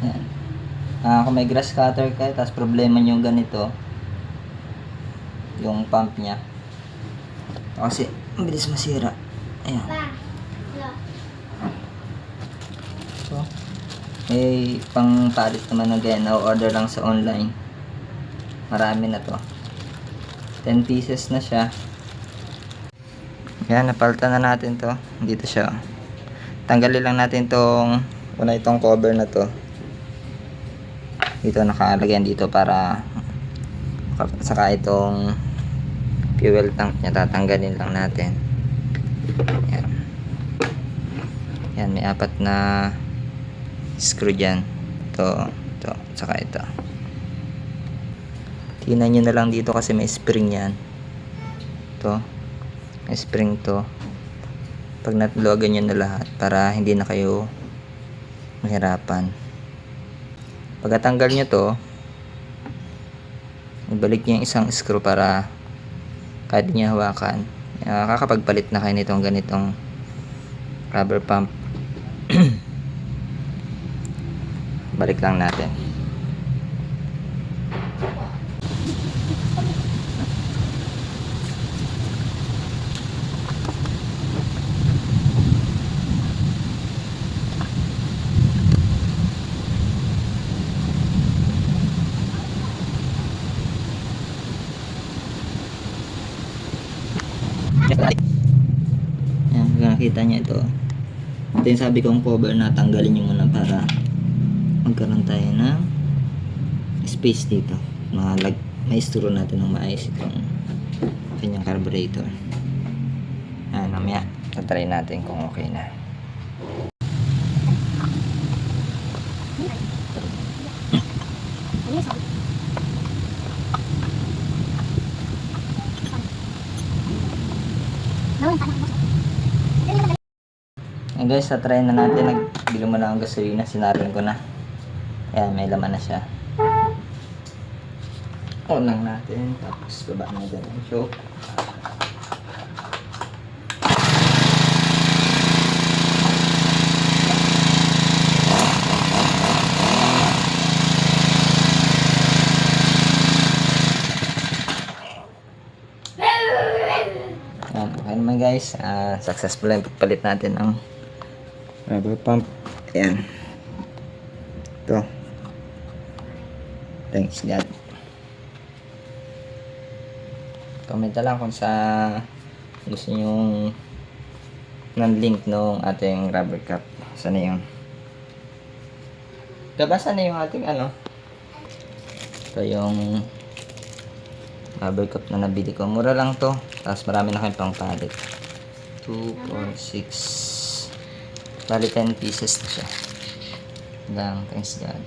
Ayan. Kung may grass cutter kayo, tapos problema nyo ganito, yung pump nya. Kasi, ang bilis masira. Ayan. So, may pang palit naman na ganyan. Na-order lang sa online. Marami na to. 10 pieces na siya. Yan, napalitan na natin to. Dito siya. Tanggalin lang natin itong cover na to. Dito nakalagyan dito para saka itong fuel tank niya tatanggalin lang natin. Yan. Yan, may 4 na screw dyan. Ito, saka ito. Tingnan nyo na lang dito kasi may spring yan. Ito. May spring to. Pag natluwagan nyo na lahat para hindi na kayo mahirapan. Pagkatanggal nyo to, ibalik nyo yung isang screw para kahit di nyo hawakan. Kakapagpalit na kayo nitong ganitong rubber pump. Balik lang natin. Ayan, nakita niya ito. Ito yung sabi kong cover na tanggalin nyo muna para magkaroon tayo ng space dito. Maisturo natin ng maayos itong kanyang carburetor. Ayan, mamaya tatry natin kung okay na. Ayan guys, tatry na natin. Nagbili mo lang ang gasolina, sinarin ko na. Ayan, may laman na siya. On lang natin, tapos baba natin ang show. Ayan, okay naman guys. Successful yung pagpalit natin ng rubber pump. Ayan. Ito. Thanks God. Comment na lang kung sa gusto nyong ng link nung ating rubber cap. Sana yung gabasa na yung ating ito yung rubber cap na nabili ko. Mura lang to. Tapos marami na kayong pang palit. 2, 4, 6 bali 10 pieces na siya lang. Thanks God.